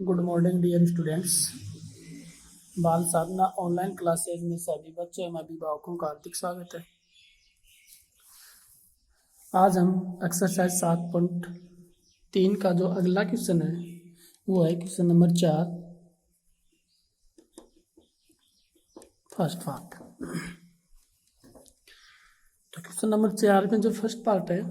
Good morning dear students. बाल साधना online classes में सभी बच्चों एवं अभिभावकों का हार्दिक स्वागत है। आज हम एक्सरसाइज 7.3 का जो अगला क्वेश्चन है वो है क्वेश्चन नंबर 4, फर्स्ट पार्ट। तो क्वेश्चन नंबर 4 में जो फर्स्ट पार्ट है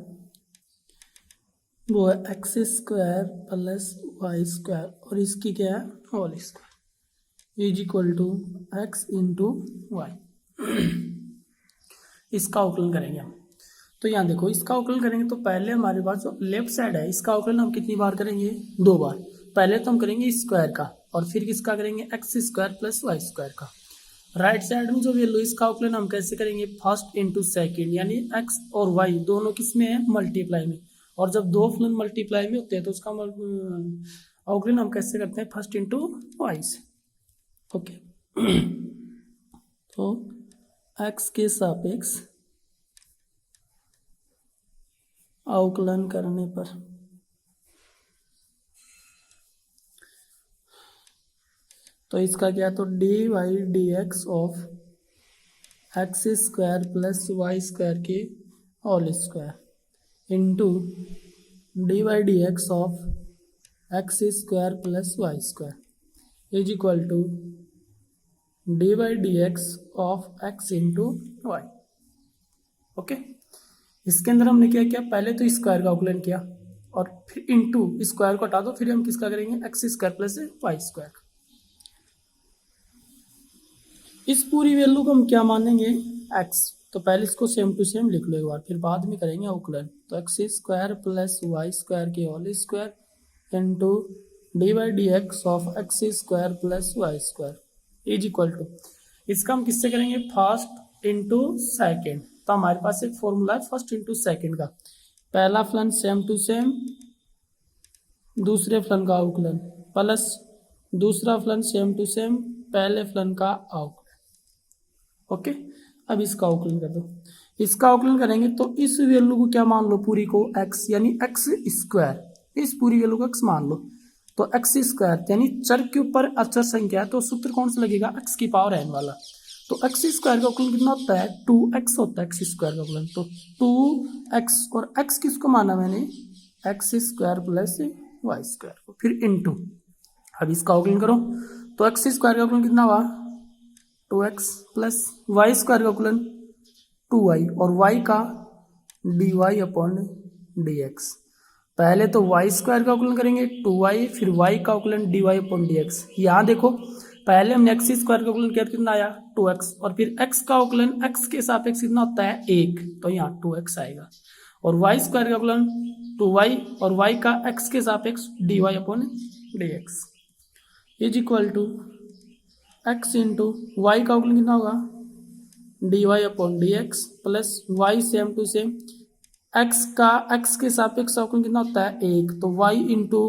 वो है x square plus y square और इसकी क्या है whole square is equal to x into y. इसका अवकलन करेंगे हम। तो यहाँ देखो, इसका अवकलन करेंगे तो पहले हमारे पास जो लेफ्ट साइड है इसका अवकलन हम कितनी बार करेंगे, 2 बार। पहले तो हम करेंगे स्क्वायर का और फिर किसका करेंगे, x square plus y square का। राइट साइड में जो वैल्यू इसका अवकलन हम कैसे करेंगे, फर्स्ट इंटू सेकेंड, यानी एक्स और वाई दोनों किसमें है, मल्टीप्लाई में। और जब दो फलन मल्टीप्लाई में होते हैं तो उसका अवकलन हम कैसे करते हैं, फर्स्ट इंटू वाई से। ओके तो एक्स के सापेक्ष अवकलन करने पर तो इसका क्या, तो d y d x of x square plus y square के whole square into d y d x of x square plus y square is equal to d y d x of x into y. Okay, इसके अंदर हमने क्या किया, पहले तो square का अवकलन किया और फिर इंटू स्क्वायर को हटा दो, फिर हम किसका करेंगे, x square plus y square. इस पूरी वैल्यू को हम क्या मानेंगे, एक्स। तो पहले इसको सेम टू सेम लिख लो एक बार, फिर बाद में करेंगे अवकलन। तो x square plus y square के whole square into d y d x of x square plus y square is equal to, इसका हम किससे करेंगे, फर्स्ट इंटू सेकेंड। तो हमारे पास एक फॉर्मूला है फर्स्ट इंटू सेकेंड का, पहला फलन सेम टू सेम दूसरे फलन का अवकलन प्लस दूसरा फलन सेम टू सेम पहले फलन का अवकलन। ओके, अब इसका अवकलन कर दो। इसका अवकलन करेंगे तो इस वैल्यू को क्या मान लो, पूरी को एक्स, यानी एक्स स्क्वायर, इस पूरी वैल्यू को एक्स मान लो। तो एक्स स्क्वायर यानी चर के ऊपर अचर संख्या है तो सूत्र कौन सा लगेगा, एक्स की पावर एन वाला। तो एक्स स्क्वायर का अवकलन कितना होता है, 2x होता है एक्स स्क्वायर का अवकलन। तो 2x और x किसको माना मैंने, x square plus y square को, फिर इनटू। अब इसका अवकलन करो तो एक्स स्क्वायर का अवकलन कितना हुआ, 2x प्लस वाई स्क्वायर का अवकलन 2y और y का dy अपॉन dx। पहले तो y स्क्वायर का अवकलन करेंगे 2y, फिर y का अवकलन dy अपॉन dx। यहाँ देखो पहले हमने एक्स स्क्वायर का अवकलन किया कितना आया, 2x, और फिर x का अवकलन x के सापेक्ष कितना होता है, 1, तो यहाँ 2x आएगा। और y स्क्वायर का अवकलन 2y और y का x के सापेक्ष dy upon dx is equal to x into y का अवकलन कितना होगा, d y upon d x plus y same to same x का x के सापेक्ष अवकलन कितना होता है, 1, तो y इंटू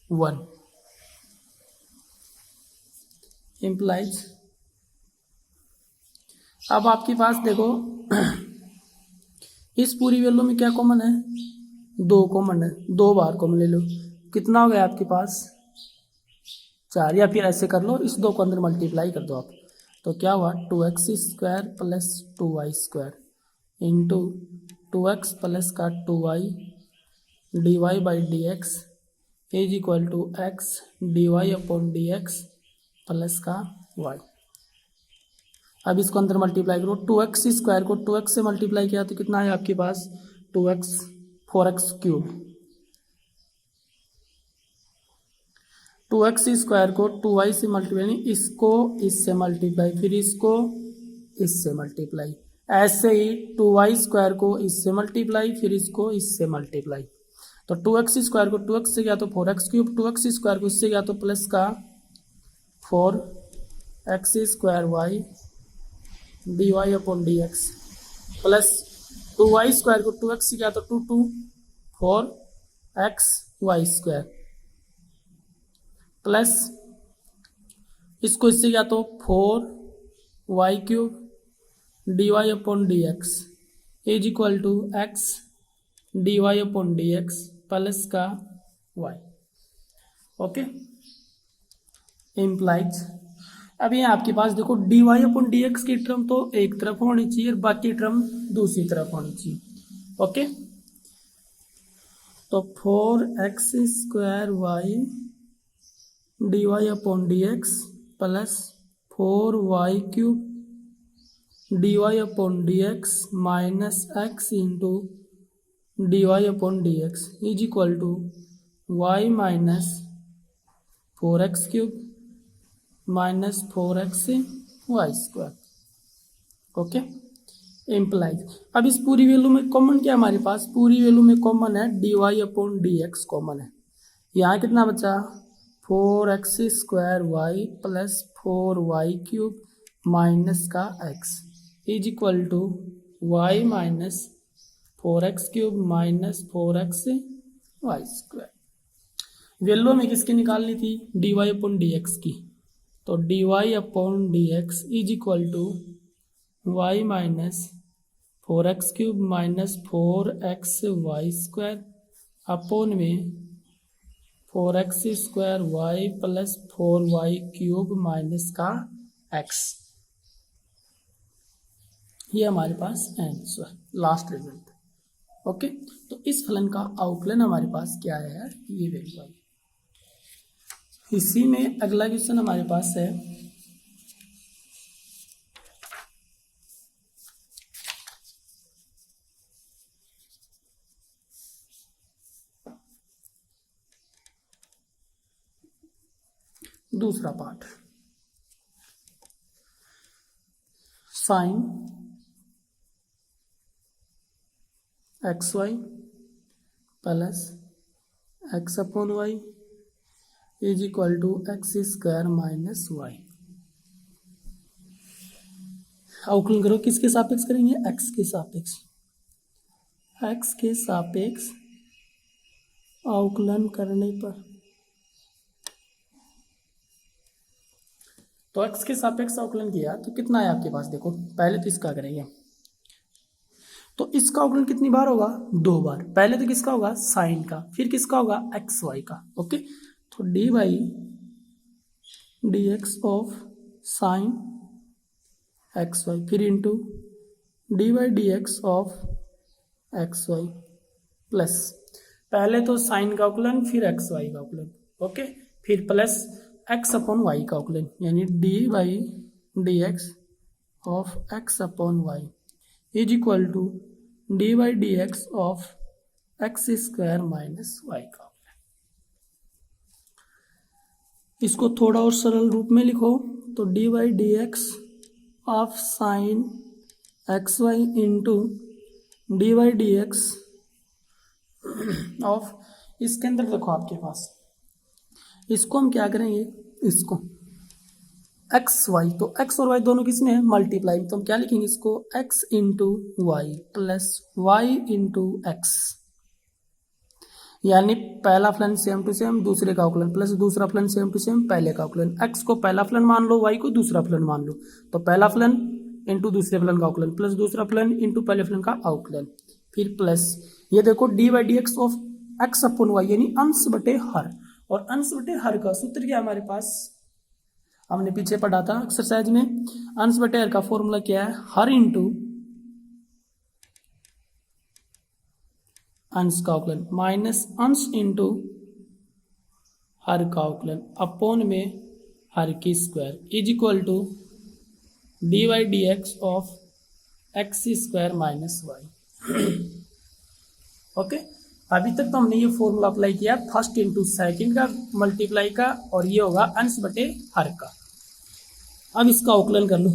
1 इम्प्लाइज। अब आपके पास देखो इस पूरी वैल्यू में क्या कॉमन है, 2 कॉमन है, 2 बार कॉमन ले लो, कितना हो गया आपके पास 4, या फिर ऐसे कर लो, इस 2 को अंदर मल्टीप्लाई कर दो आप। तो क्या हुआ, 2x square plus 2y square into 2x plus का 2y d y by d x is equal to x d y upon d x plus का y। अब इसको अंदर मल्टीप्लाई करो, 2x स्क्वायर को 2x से मल्टीप्लाई किया तो कितना है आपके पास, 2x 4x cube, 2x square को 2y से मल्टीप्लाई, इसको इससे मल्टीप्लाई, फिर इसको इससे मल्टीप्लाई, ऐसे ही 2y स्क्वायर को इससे मल्टीप्लाई, फिर इसको इससे मल्टीप्लाई। तो 2x स्क्वायर को 2x से गया तो 4x क्यूब, 2x स्क्वायर को इससे गया तो प्लस का 4x square y d y upon d x plus 2y square को 2x से गया तो 2 4x वाई स्क्वायर प्लस इसको इससे क्या तो 4y cube d y upon d x is equal to x d y upon d x plus का y। Okay, implies अभी आपके पास देखो dy अपॉन dx की टर्म तो एक तरफ होनी चाहिए और बाकी टर्म दूसरी तरफ होनी चाहिए। ओके, तो 4x² dy upon dx plus 4y³ dy upon dx minus x into dy upon dx is equal to y minus 4x³ minus 4xy²। Okay, implies अब इस पूरी वैल्यू में कॉमन क्या है हमारे पास, पूरी वैल्यू में कॉमन है dy अपॉन dx कॉमन है। यहाँ कितना बचा 4x² प्लस 4y³ माइनस का x is equal to y minus 4x³ minus 4xy²। Value में किसकी निकालनी थी dy अपॉन dx की, तो dy upon dx is equal to y minus 4x³ minus 4xy² upon में 4x² प्लस 4y³ माइनस का x। ये हमारे पास आंसर लास्ट रिजल्ट। ओके, तो इस फलन का आउटलाइन हमारे पास क्या है, ये वैल्यू आई। इसी में अगला क्वेश्चन हमारे पास है दूसरा part, sine xy plus x upon y is equal to x² minus y। अवकलन करो, किसके सापेक्ष करेंगे, x के सापेक्ष, x के सापेक्ष अवकलन करने पर, तो x के सापेक्ष अवकलन किया तो कितना है आपके पास, देखो पहले तो इसका करेंगे, तो इसका अवकलन कितनी बार होगा, 2 बार। पहले तो किसका होगा साइन का, फिर किसका होगा xy का। ओके, तो dy dx of sine xy फिर into dy dx of xy plus पहले तो साइन का अवकलन फिर xy का अवकलन। ओके, फिर प्लस x अपॉन y का अवकलन, यानी dy dx of x upon y is equal to dy dx of x² minus y का। इसको थोड़ा और सरल रूप में लिखो, तो dy dx of sine xy into dy dx of, इसके अंदर देखो आपके पास, इसको हम क्या करेंगे, इसको एक्स वाई, तो एक्स और वाई दोनों किसमें है मल्टीप्लाई, तो हम क्या लिखेंगे इसको x into y plus y into x, यानी पहला फलन सेम टू सेम दूसरे का अवकलन प्लस दूसरा फलन सेम टू सेम पहले का अवकलन। एक्स को पहला फलन मान लो, वाई को दूसरा फलन मान लो, तो पहला फलन इंटू दूसरे फलन का अवकलन प्लस दूसरा फलन इंटू पहले फलन का अवकलन, फिर प्लस ये देखो d by d x of x upon y, यानी अंश बटे हर, और अंश बटे हर का सूत्र क्या है हमारे पास, हमने पीछे पढ़ा था एक्सरसाइज में, अंश बटे हर का फॉर्मूला क्या है, हर इंटू अंश का अवकलन माइनस अंश इंटू हर का अवकलन अपॉन में हर की square is equal to d y d x of x square minus y. Okay, अभी तक तो हमने ये फॉर्मूला अप्लाई किया फर्स्ट इंटू सेकेंड का मल्टीप्लाई का, और ये होगा अंश बटे हर का। अब इसका अवकलन कर लो,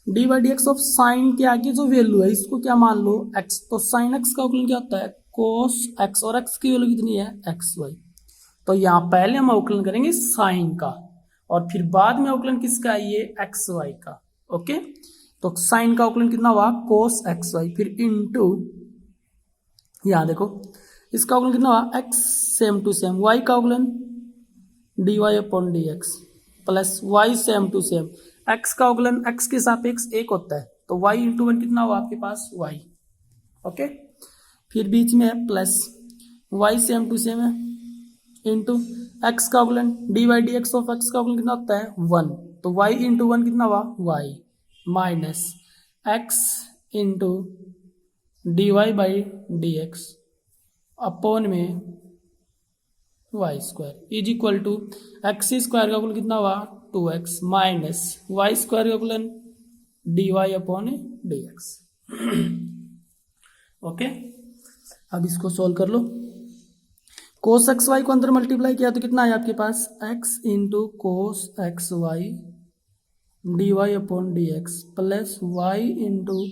d by d x of sine के आगे जो वैल्यू है इसको क्या मान लो एक्स, तो साइन एक्स का अवकलन क्या होता है कोस एक्स, और एक्स की वैल्यू कितनी है एक्स वाई, तो यहाँ पहले हम अवकलन करेंगे साइन का और फिर बाद में अवकलन किसका है ये एक्स वाई का। ओके, तो साइन का अवकलन कितना हुआ कोस एक्स वाई, फिर इंटू यहाँ देखो इसका अवकलन कितना हुआ x same to same, y का अवकलन d y upon d x plus y same to same, x का अवकलन एक्स के सापेक्ष एक होता है, तो वाई इंटू वन कितना हुआ आपके पास वाई। ओके, फिर बीच में है plus y same to same है, इंटू एक्स का अवकलन d y d x of x का अवकलन कितना होता है 1, तो वाई इंटू 1 कितना हुआ y minus x into d y by d x upon में y square is equal to x square का अवकलन कितना हुआ 2x माइनस वाई स्क्वायर का अवकलन d y upon d x. Okay, अब इसको सोल्व कर लो। कोस एक्स वाई को अंदर मल्टीप्लाई किया तो कितना आया आपके पास x into cos x y d y upon d x plus y into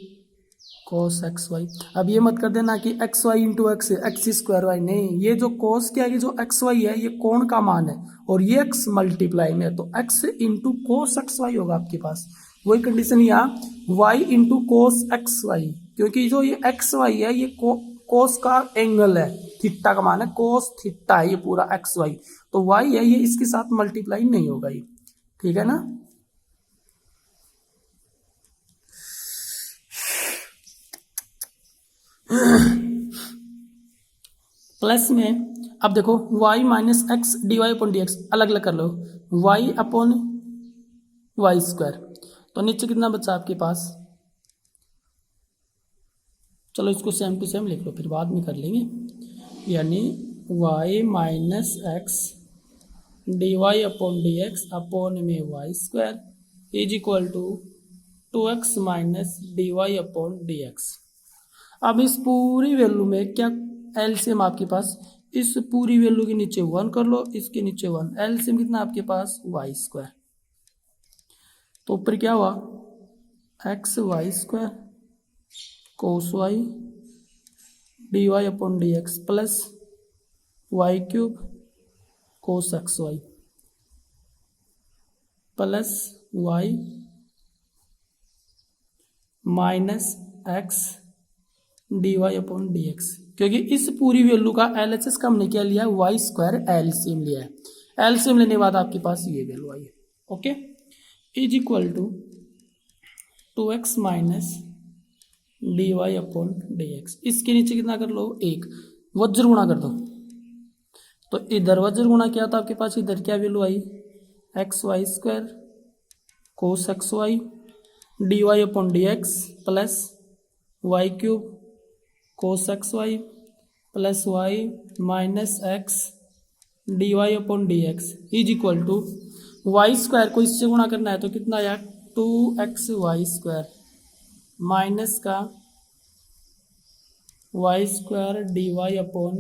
cos x y. अब ये मत कर देना कि x y into x square y, नहीं, ये जो कोस क्या है, जो एक्स वाई है ये कोण का मान है और ये एक्स मल्टीप्लाई में है, तो x into cos x y होगा आपके पास। वही कंडीशन यहाँ y into cos x y, क्योंकि जो ये एक्स वाई है ये कोस का एंगल है, थीटा का मान है, कोस थीटा है ये पूरा एक्स वाई, तो वाई है ये इसके साथ मल्टीप्लाई नहीं होगा ये, ठीक है ना। प्लस में अब देखो y minus x d y upon d x अलग अलग कर लो, y अपॉन वाई स्क्वायर, तो नीचे कितना बचा आपके पास, चलो इसको सेम टू सेम लिख लो फिर बाद में कर लेंगे, यानी y minus x d y upon d x upon में y square is equal to 2x minus d y upon d x. अब इस पूरी वैल्यू में क्या एलसीएम आपके पास, इस पूरी वैल्यू के नीचे 1 कर लो, इसके नीचे 1, एलसीएम कितना आपके पास वाई स्क्वायर, तो ऊपर क्या हुआ x y square cos y d y upon d x plus y cube cos x y plus y minus x d y upon d x, क्योंकि इस पूरी वैल्यू का एलएचएस का हमने क्या लिया है वाई स्क्वायर एलसीएम लिया है, एलसीएम लेने के बाद आपके पास ये वैल्यू आई है। Okay, is equal to 2x minus d y upon d x, इसके नीचे कितना कर लो 1, वज्र गुणा कर दो, तो इधर वज्र गुणा किया तो आपके पास इधर क्या वैल्यू आई x y square cos x y d y upon d x plus y cube cos x y plus y minus x d y upon d x is equal to y square को इससे गुणा करना है तो कितना आया 2x y square minus का y square d y upon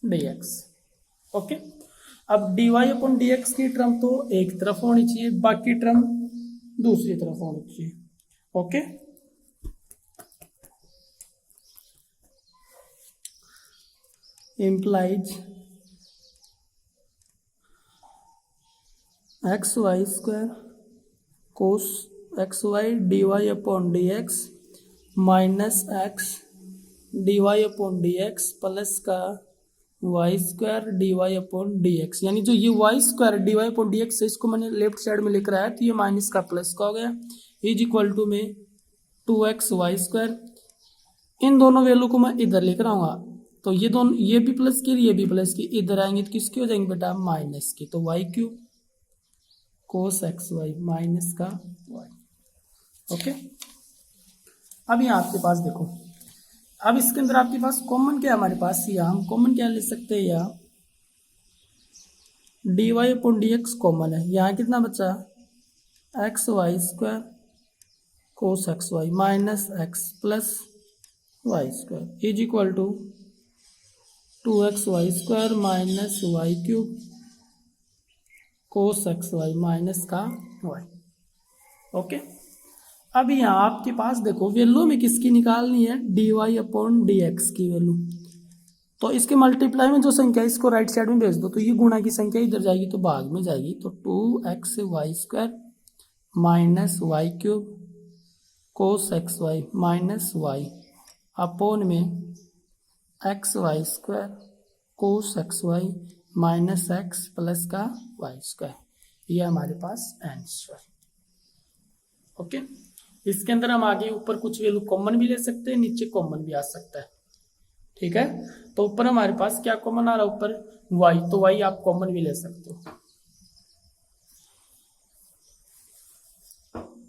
d x. Okay, अब d y upon d x की टर्म तो एक तरफ होनी चाहिए, बाकी टर्म दूसरी तरफ होनी चाहिए। Okay, implies x y square cos x y d y upon d x minus x d y upon d x plus का y square d y upon d x, यानी जो ये y square d y upon d x है इसको मैंने left side में लिख रहा है तो ये माइनस का प्लस का हो गया इज इक्वल टू में 2x वाई स्क्वायर, इन दोनों वैल्यू को मैं इधर लिख रहा हूँ, तो ये दोनों ये भी प्लस की ये भी प्लस की, इधर आएंगे तो किसकी हो जाएंगे बेटा माइनस की, तो y cube cos x y minus का वाई। ओके, अब यहाँ आपके पास देखो, अब इसके अंदर आपके पास कॉमन क्या है हमारे पास, या हम कॉमन क्या ले सकते हैं, या d y upon d x common है, यहाँ कितना बचा x y square cos x y minus x plus y square is equal to 2x y square minus y cube cos x y minus का वाई। ओके, अब यहाँ आपके पास देखो वैल्यू में किसकी निकालनी है d y upon d x की वैल्यू, तो इसके मल्टीप्लाई में जो संख्या इसको राइट साइड में भेज दो, तो ये गुणा की संख्या इधर जाएगी तो भाग में जाएगी, तो 2x y square minus y cube cos x y minus y upon में x y square cos x y minus x plus का वाई स्क्वायर, ये हमारे पास आंसर। ओके, इसके अंदर हम आगे ऊपर कुछ वैल्यू कॉमन भी ले सकते हैं, नीचे कॉमन भी आ सकता है। ठीक है, तो ऊपर हमारे पास क्या कॉमन आ रहा है, ऊपर y, तो y आप कॉमन भी ले सकते हो।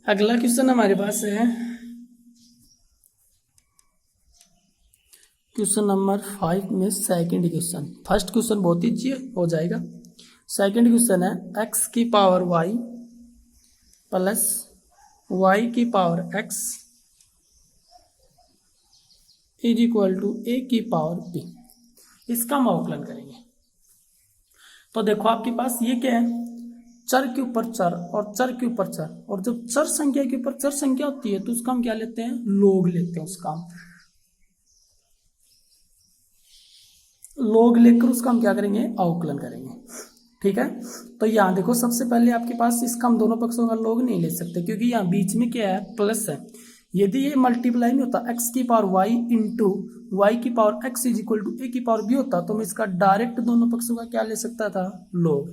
अगला क्वेश्चन हमारे पास है क्वेश्चन नंबर 5 में सेकंड क्वेश्चन। फर्स्ट क्वेश्चन बहुत ही हो जाएगा। सेकंड क्वेश्चन है x की पावर y प्लस y की power x is equal to a की पावर b। इसका हम अवकलन करेंगे। तो देखो आपके पास ये क्या है, चर के ऊपर चर और चर के ऊपर चर, और जब चर संख्या के ऊपर चर संख्या होती है तो उसका हम क्या लेते हैं, लोग लेते हैं। उसका हम लोग लेकर उसका हम क्या करेंगे, अवकलन करेंगे। ठीक है, तो यहाँ देखो सबसे पहले आपके पास इसका हम दोनों पक्षों का लोग नहीं ले सकते, क्योंकि यहाँ बीच में क्या है, प्लस है। यदि ये मल्टीप्लाई में होता x की पावर y इंटू वाई की power x is equal to a की पावर b होता, तो मैं इसका डायरेक्ट दोनों पक्षों का क्या ले सकता था, लोग।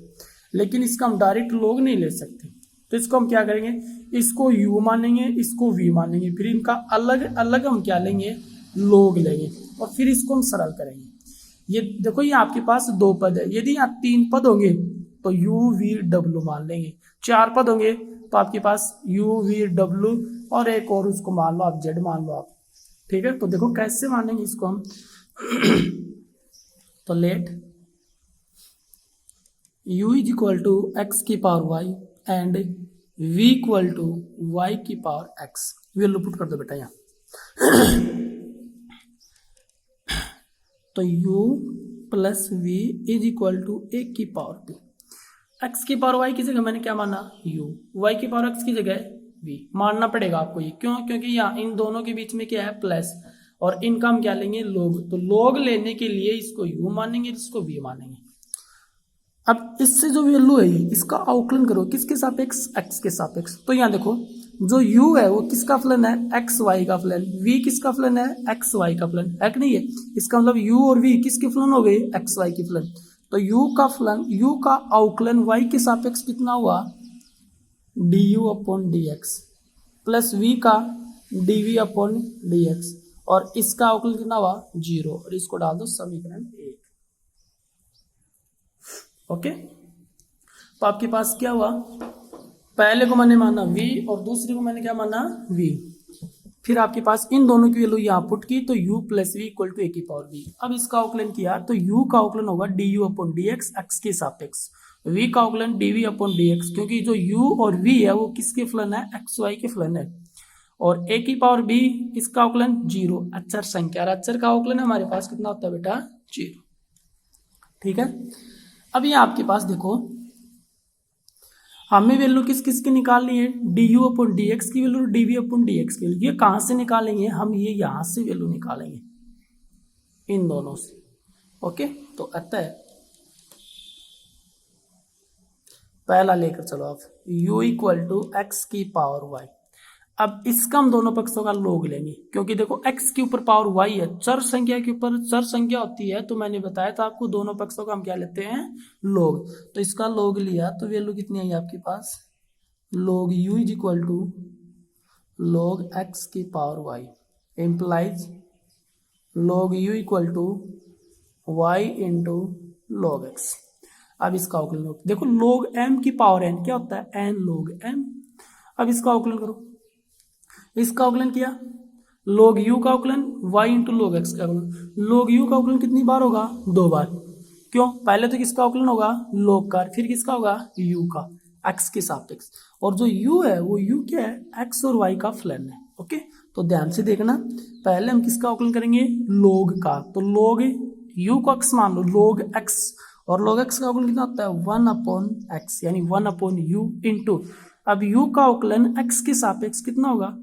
लेकिन इसका हम डायरेक्ट लोग नहीं ले सकते, तो इसको हम क्या करेंगे, इसको u मानेंगे, इसको v मानेंगे, फिर इनका अलग अलग हम क्या लेंगे, लोग लेंगे, और फिर इसको हम सरल करेंगे। ये देखो ये आपके पास दो पद है, यदि यहाँ तीन पद होंगे तो u v w मान लेंगे, चार पद होंगे तो आपके पास u v w और एक और उसको मान लो आप z मान लो आप। ठीक है, तो देखो कैसे मानेंगे इसको हम तो let u is equal to x की power y and v equal to y की पावर x। वैल्यू पुट कर दो बेटा यहाँ तो u प्लस v is equal to a की पावर b। x की पावर y की जगह मैंने क्या माना, u, y की पावर x की जगह v मानना पड़ेगा आपको। ये क्यों, क्योंकि यहाँ इन दोनों के बीच में क्या है, प्लस, और इनका हम क्या लेंगे, लोग। तो लोग लेने के लिए इसको u मानेंगे, इसको v मानेंगे। अब इससे जो वैल्यू है इसका अवकलन करो, किसके सापेक्ष, x के सापेक्ष। तो यहाँ देखो जो u है वो किसका फलन है, एक्स वाई का फलन, v किसका फलन है, एक्स वाई का फलन है कि नहीं है। इसका मतलब u और v किसके फलन हो गए, एक्स वाई के फलन। तो u का फलन, u का अवकलन y के सापेक्ष कितना हुआ, du upon dx, plus v का dv अपॉन dx, और इसका अवकलन कितना हुआ, 0, और इसको डाल दो समीकरण 1। ओके, तो आपके पास क्या हुआ, पहले को मैंने माना v और दूसरे को मैंने क्या माना, v। फिर आपके पास इन दोनों की वैल्यू यहाँ पुट की, तो u plus v equal to a की पावर v। अब इसका अवकलन किया तो u का अवकलन होगा du अपॉन dx x के सापेक्ष, v का अवकलन dv अपॉन dx, क्योंकि जो u और v है वो किसके फलन है, एक्स वाई के फलन है, और a की पावर b इसका अवकलन 0, अचर संख्या, अचर का अवकलन हमारे पास कितना होता है बेटा, 0। ठीक है, अब ये आपके पास देखो हमें वैल्यू किस किस की निकालनी है, du अपॉन dx की वैल्यू, dv अपॉन dx की वैल्यू। ये कहाँ से निकालेंगे हम, ये यहाँ से वैल्यू निकालेंगे, इन दोनों से। ओके, तो अतः पहला लेकर चलो आप u इक्वल टू एक्स की पावर y। अब इसका हम दोनों पक्षों का लोग लेंगे, क्योंकि देखो x के ऊपर पावर y है, चर संख्या के ऊपर चर संख्या होती है, तो मैंने बताया था आपको दोनों पक्षों का हम क्या लेते हैं, लोग। तो इसका लोग लिया तो वैल्यू कितनी आई आपके पास, log u is equal to log x की power y implies log u equal to y into log x। अब इसका अवकलन देखो, लोग m की पावर n क्या होता है, n लोग m। अब इसका अवकलन करो, इसका अवकलन किया, log u का अवकलन y इंटू log x का अवकलन। log u का अवकलन कितनी बार होगा, 2 बार। क्यों, पहले तो किसका अवकलन होगा, log का, फिर किसका होगा, u का, x के सापेक्ष, और जो u है वो u क्या है, x और y का फलन है। ओके, तो ध्यान से देखना, पहले हम किसका अवकलन करेंगे, log का। तो log u को x मान लो, log x, और log x का अवकलन कितना होता है, 1 अपॉन x, यानी 1 अपॉन u इंटू, अब u का अवकलन x के सापेक्ष कितना होगा,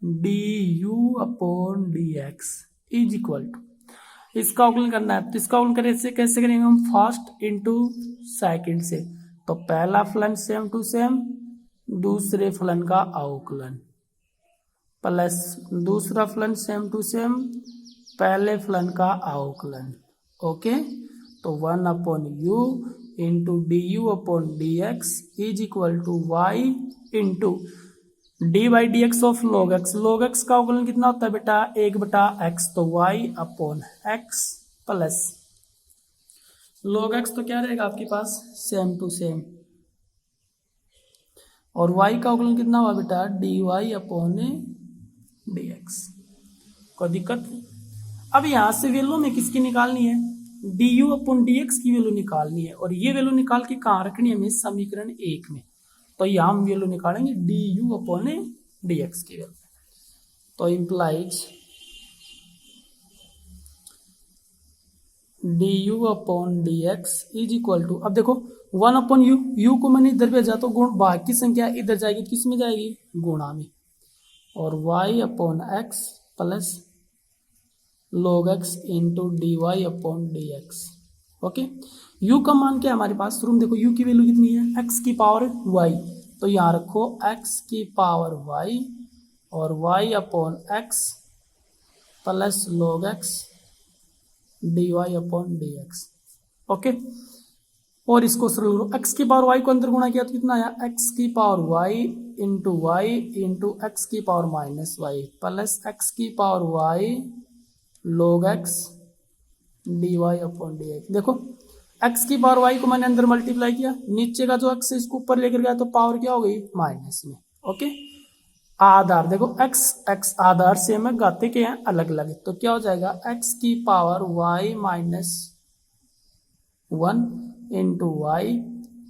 du upon dx is equal to, इसका अवकलन करना है, तो इसका अवकलन करें से कैसे करेंगे हम, फर्स्ट इंटू सेकंड से। तो पहला फलन सेम टू सेम, दूसरे फलन का अवकलन, प्लस दूसरा फलन सेम टू सेम, पहले फलन का अवकलन। ओके, तो 1 upon u into du upon dx is equal to y into d by d x of log x का अवकलन कितना होता है बेटा 1/x, तो y upon x plus log x तो क्या रहेगा आपके पास सेम टू सेम, और y का अवकलन कितना हुआ बेटा d y upon d x. कोई दिक्कत? अब यहां से वैल्यू में किसकी निकालनी है, d u upon d x की वैल्यू निकालनी है, और ये वैल्यू निकाल के कहाँ रखनी है हमें समीकरण 1 में। तो यहाँ हम वैल्यू निकालेंगे d u upon d x की वैल्यू। तो implies d u upon d x is equal to, अब देखो 1 अपॉन यू, यू को मैंने इधर भेजा तो गुण बाकी संख्या इधर जाएगी, किस में जाएगी गुणा में, और y upon x plus log x into d y upon d x. Okay, u का मान क्या है हमारे पास, शुरू में देखो u की वैल्यू कितनी है x की पावर y, तो यहाँ रखो x की पावर y और y upon x plus log x d y upon d x. Okay, और इसको सरल करो, x की पावर y को अंदर गुणा किया तो कितना आया x की पावर y इंटू एक्स की power minus y plus x की power y log x d y upon d x. देखो x की पावर y को मैंने अंदर मल्टीप्लाई किया, नीचे का जो x है इसको ऊपर लेकर गया तो पावर क्या हो गई माइनस में। ओके, आधार देखो x आधार से हमें गाते के हैं अलग अलग, तो क्या हो जाएगा x की power y minus 1 into y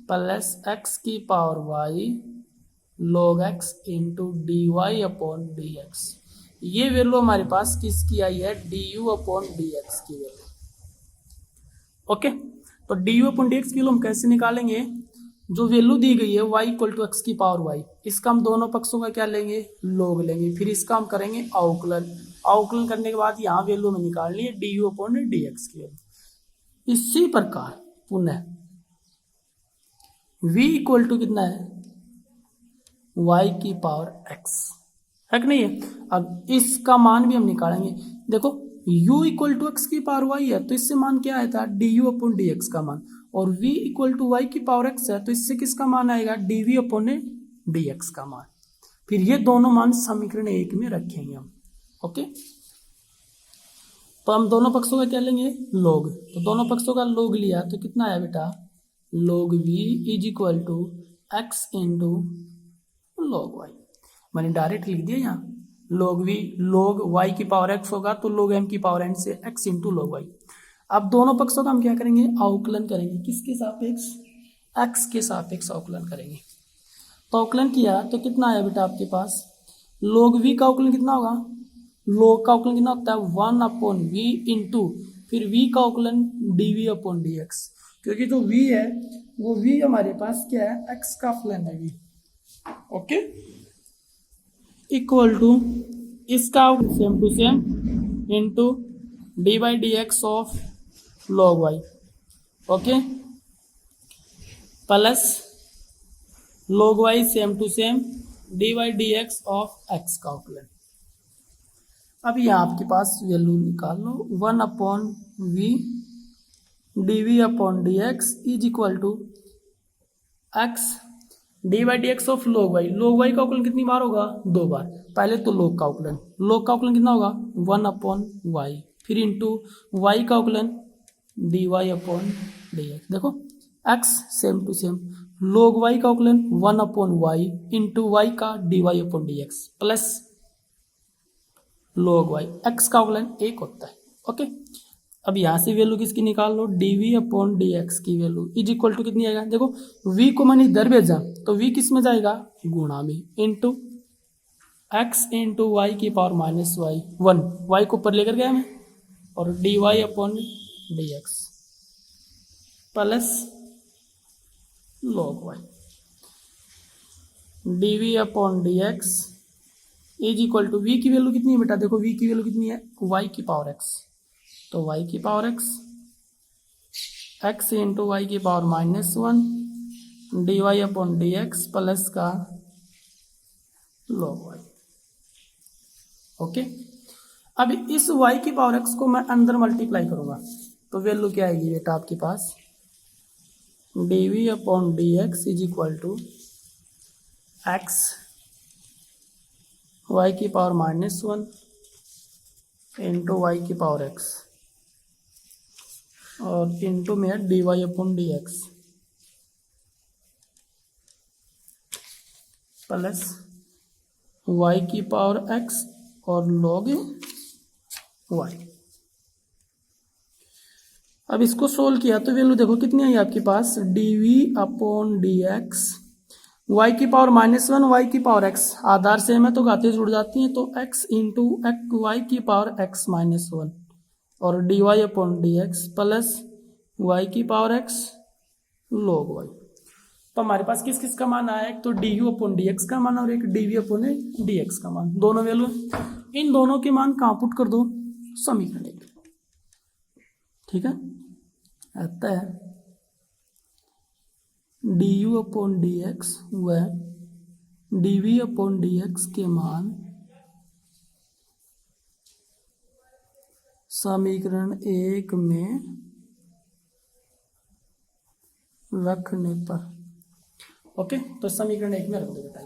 plus x की power y log x into d y upon d x. ये वैल्यू हमारे पास किसकी आई है d u upon d x की वैल्यू। ओके, तो d u upon d x की वैल्यू हम कैसे निकालेंगे, जो वैल्यू दी गई है y इक्वल टू एक्स की पावर y, इसका हम दोनों पक्षों का क्या लेंगे log लेंगे, फिर इसका हम करेंगे अवकलन करने के बाद यहाँ वैल्यू में निकालनी है d u upon d x की वैल्यू। इसी प्रकार पुनः v इक्वल टू कितना है y की पावर x है कि नहीं है। अब इसका मान भी हम निकालेंगे, देखो u इक्वल टू एक्स की पावर y है तो इससे मान क्या आया था d u upon d x का मान, और v इक्वल टू वाई की पावर x है तो इससे किसका मान आएगा d v upon d x का मान। फिर ये दोनों मान समीकरण 1 में रखेंगे हम। ओके, तो हम दोनों पक्षों का क्या लेंगे log, तो दोनों पक्षों का log लिया तो कितना आया बेटा log v is equal to x into log y। मैंने डायरेक्ट लिख दिया यहाँ log v log y की पावर x होगा तो log m की पावर n से x इंटू log y। अब दोनों पक्षों का हम क्या करेंगे अवकलन करेंगे, किसके सापेक्ष x के सापेक्ष अवकलन करेंगे। तो अवकलन किया तो कितना आया बेटा आपके पास log v का अवकलन कितना होगा, log का अवकलन कितना होता है 1 अपॉन v इंटू फिर v का अवकलन d v upon d x, क्योंकि जो v है वो v हमारे पास क्या है x का फलन है v। ओके, इक्वल टू इसका same to same into d by d x of log y। Okay, plus log y same to same d by d x of x का अवकलन। अब यहाँ आपके पास वैल्यू निकाल लो 1 upon v d v upon d x is equal to x d by d x of log y। log y का अवकलन कितनी बार होगा 2 बार, पहले तो log का अवकलन कितना होगा 1 अपॉन वाई, फिर इंटू वाई का अवकलन d y upon d x. देखो x same to same log y का अवकलन 1 अपॉन वाई इंटू वाई का d y upon d x plus log y, x का अवकलन 1 होता है। ओके, अब यहाँ से वैल्यू किसकी निकाल लो d v upon d x की वैल्यू इज इक्वल टू कितनी आएगा, देखो v को मैंने इधर भेजा तो v किस में जाएगा गुणा में इंटू एक्स इंटू वाई की पावर माइनस वाई 1, वाई को ऊपर लेकर गया मैं, और d y upon d x plus log y d v upon d x is equal to v की वैल्यू कितनी है बेटा, देखो v की वैल्यू कितनी है y की पावर x, तो y की पावर x इंटू वाई की power minus 1 d y upon d x plus का log y। ओके, अब इस y की पावर x को मैं अंदर मल्टीप्लाई करूंगा तो वैल्यू क्या आएगी बेटा आपके पास d v upon d x is equal to x y की पावर -1 इंटू वाई की पावर एक्स और इंटू में है dy/dx प्लस वाई की पावर एक्स और log वाई। अब इसको सोल्व किया तो वैल्यू देखो कितनी आई आपके पास, dv/dx वाई की पावर -1 वाई की पावर x आधार सेम है तो घातें जुड़ जाती हैं, तो x इंटू वाई की पावर x -1 और dy/dx प्लस वाई की पावर x log y। तो हमारे पास किस किस का मान आया, एक तो du/dx का मान और एक dv/dx का मान, दोनों वैल्यू। इन दोनों के मान कहाँ पुट कर दो, समीकरण एक। ठीक है, आता है du/dx व dv/dx के मान समीकरण एक में रखने पर। ओके, तो समीकरण एक में रख दो बेटा।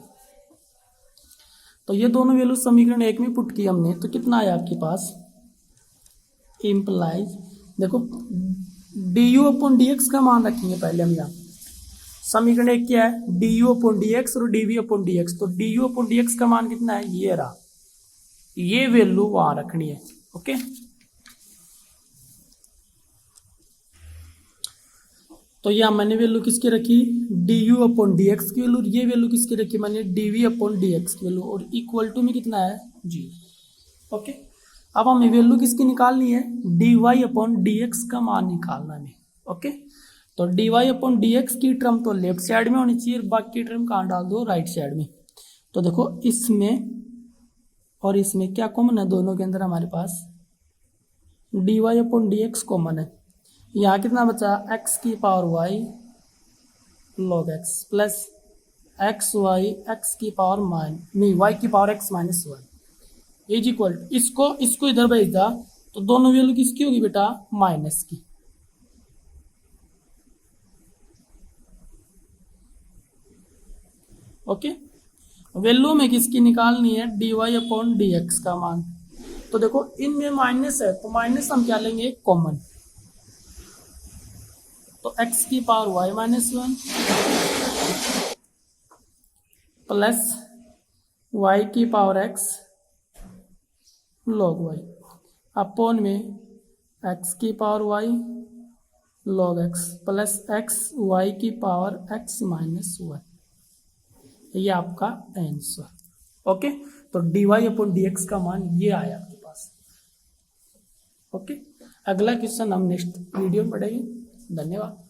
तो ये दोनों वैल्यू समीकरण एक में पुट की हमने, तो कितना आया आपके पास, इम्प्लाइज देखो du/dx का मान रखेंगे पहले हम यहाँ। समीकरण एक क्या है, du/dx और dv/dx, तो du/dx का मान कितना है, ये रहा, ये वैल्यू वहां रखनी है। ओके, तो यह मैंने वैल्यू किसकी रखी, du/dx की वैल्यू, ये वैल्यू किसकी रखी मैंने, dv/dx की वैल्यू, और इक्वल टू में कितना है, जी। ओके, अब हमें वैल्यू किसकी निकालनी है, dy/dx का मान निकालना है। ओके, तो dy/dx की टर्म तो लेफ्ट साइड में होनी चाहिए, बाकी टर्म कहाँ डाल दो, राइट साइड में। तो देखो इसमें और इसमें क्या कॉमन है, दोनों के अंदर हमारे पास dy/dx कॉमन है। यहाँ कितना बचा, x की power y log x plus x y x की पावर y की पावर x -1 इज इक्वल, इसको इधर भेज दा तो दोनों वैल्यू किसकी होगी बेटा, माइनस की। ओके, वैल्यू में किसकी निकालनी है, dy/dx का मान। तो देखो इनमें माइनस है तो माइनस हम क्या लेंगे, कॉमन, तो x की पावर y -1 प्लस y की power x log y upon में x की power y log x plus x y की पावर x -1, ये आपका आंसर। ओके, तो dy/dx का मान ये आया आपके पास। ओके, अगला क्वेश्चन हम नेक्स्ट वीडियो में पढ़ेंगे। धन्यवाद।